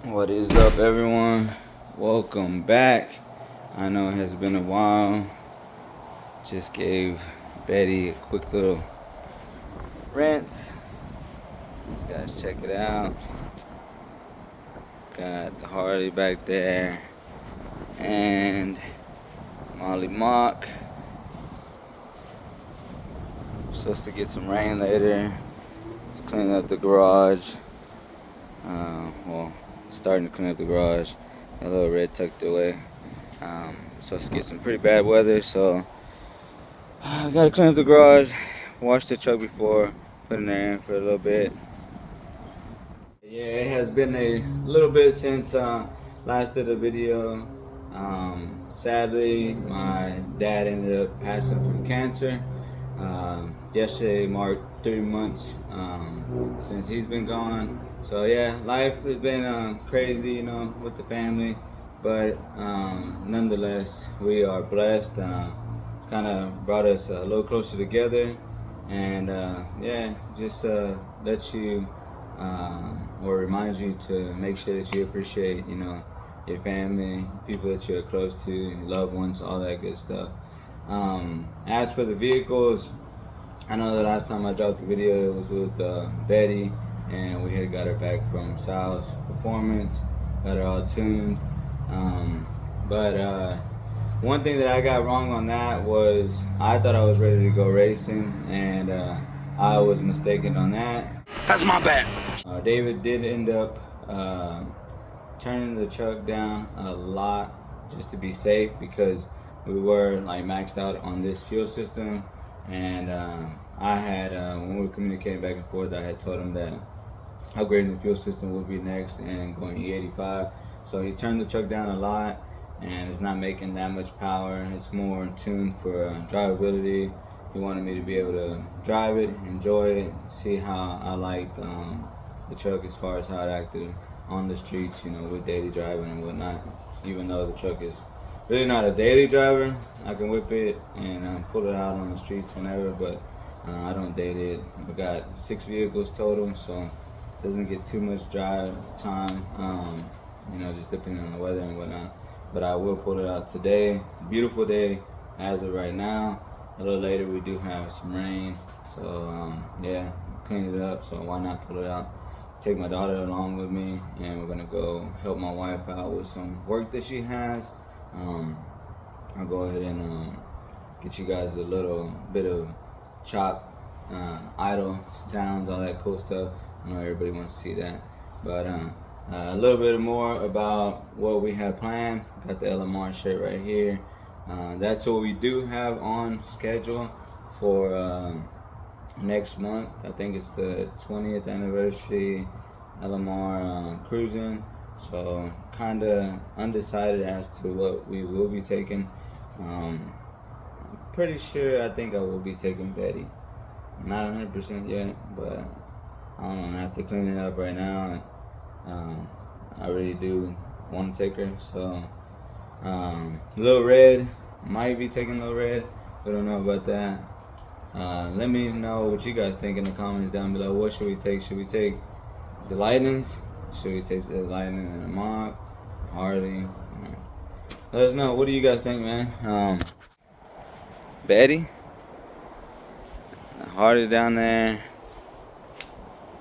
What is up, everyone? Welcome back. I know it has been a while. Just gave Betty a quick little rinse. These guys, check it out. Got the Harley back there and Molly Mach. Supposed to get some rain later. Just cleaning up the garage. Starting to clean up the garage. A little red tucked away. Supposed to get some pretty bad weather, so I gotta clean up the garage. Washed the truck before, put it in for a little bit. Yeah, it has been a little bit since last did a video. Sadly, my dad ended up passing from cancer. Yesterday marked 3 months since he's been gone. So yeah, life has been crazy, you know, with the family, but nonetheless, we are blessed. It's kind of brought us a little closer together, and yeah, just lets you or reminds you to make sure that you appreciate, you know, your family, people that you're close to, loved ones, all that good stuff. As for the vehicles, I know the last time I dropped the video it was with Betty, and we had got her back from Sal's Performance, got her all tuned. But one thing that I got wrong on that was I thought I was ready to go racing, and I was mistaken on that. That's my bad. David did end up turning the truck down a lot just to be safe, because we were like maxed out on this fuel system, and I had when we were communicating back and forth, I had told him that upgrading the fuel system would be next and going E85. So he turned the truck down a lot, and it's not making that much power. It's more tuned for drivability. He wanted me to be able to drive it, enjoy it, see how I liked the truck as far as how it acted on the streets, you know, with daily driving and whatnot. Even though the truck is really not a daily driver, I can whip it and pull it out on the streets whenever, but I don't daily it. We got 6 vehicles total, so it doesn't get too much drive time, you know, just depending on the weather and whatnot. But I will pull it out today. Beautiful day as of right now. A little later we do have some rain, so yeah, clean it up, so why not pull it out. Take my daughter along with me, and we're gonna go help my wife out with some work that she has. I'll go ahead and get you guys a little bit of chop, idle sounds, all that cool stuff. I know everybody wants to see that, but a little bit more about what we have planned. Got the LMR shirt right here. That's what we do have on schedule for next month. I think it's the 20th anniversary LMR Cruise-In. So kind of undecided as to what we will be taking. I'm pretty sure I think I will be taking Betty. Not 100% yet, but I don't know, I have to clean it up right now. I really do want to take her. So Lil Red, might be taking Lil Red. We don't know about that. Let me know what you guys think in the comments down below. What should we take? Should we take the Lightnings? Should we take the Lightning and the mach? Harley? Let us know. What do you guys think, man? Betty? The Harley down there.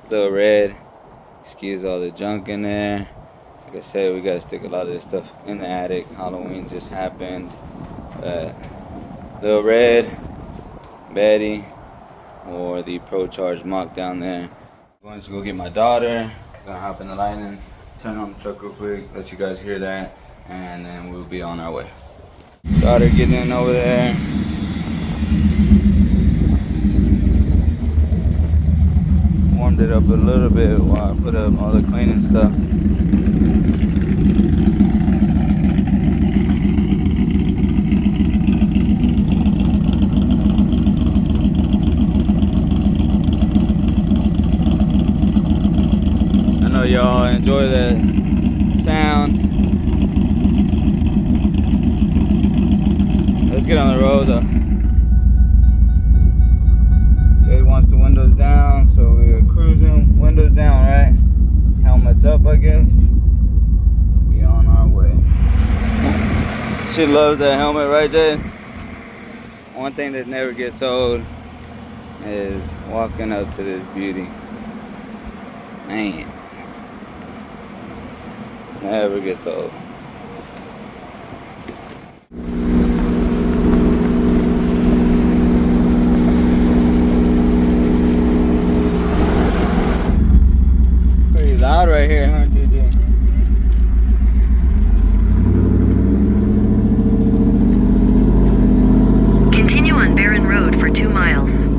Little Red. Excuse all the junk in there. Like I said, we gotta stick a lot of this stuff in the attic. Halloween just happened. Little Red, Betty, or the procharged mach down there. I'm going to go get my daughter. Gonna hop in the Lightning, turn on the truck real quick, let you guys hear that, and then we'll be on our way. Daughter getting in over there. Warmed it up a little bit while I put up all the cleaning stuff. Y'all enjoy that sound. Let's get on the road though. Jay wants the windows down, so we're cruising, windows down, right? Helmets up, I guess. She loves that helmet, right, Jay? One thing that never gets old is walking up to this beauty. Man, never gets old. Pretty loud right here, huh, GG? Continue on Barron Road for 2 miles.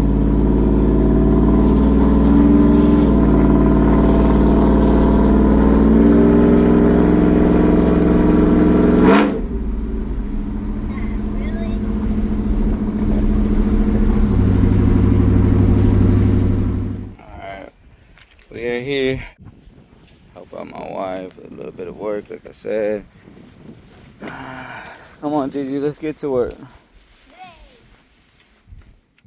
We are here. Help out my wife with a little bit of work, like I said. Come on, Gigi, let's get to work.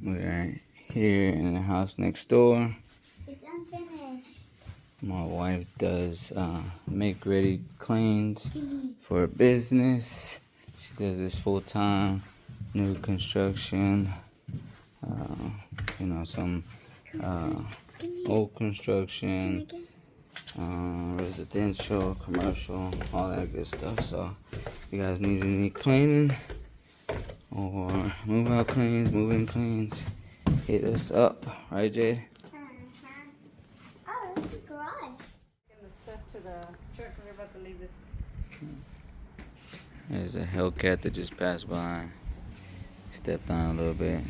We are here in the house next door. It's unfinished. My wife does make ready cleans for a business. She does this full time, new construction. You know, some old construction, residential, commercial, all that good stuff. So, if you guys need any cleaning or move out cleans, move in cleans, hit us up, right, Jade? Oh, it's a garage. Gonna step to the truck and we're about to leave this. There's a Hellcat that just passed by. Stepped on a little bit,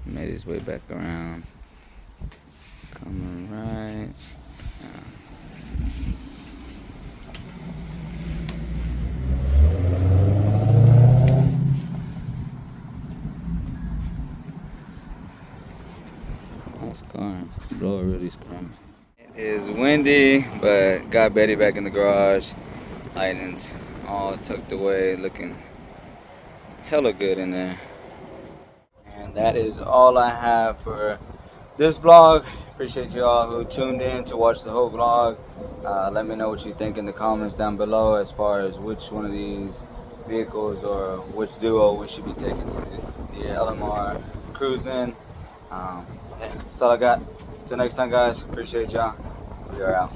made his way back around. Coming right. Nice car. Blower really screaming. It is windy, but got Betty back in the garage. Lightning's all tucked away, looking hella good in there. And that is all I have for this vlog. Appreciate you all who tuned in to watch the whole vlog. Let me know what you think in the comments down below as far as which one of these vehicles or which duo we should be taking to the LMR Cruise-In. Yeah, that's all I got. Till next time, guys. Appreciate y'all. We are out.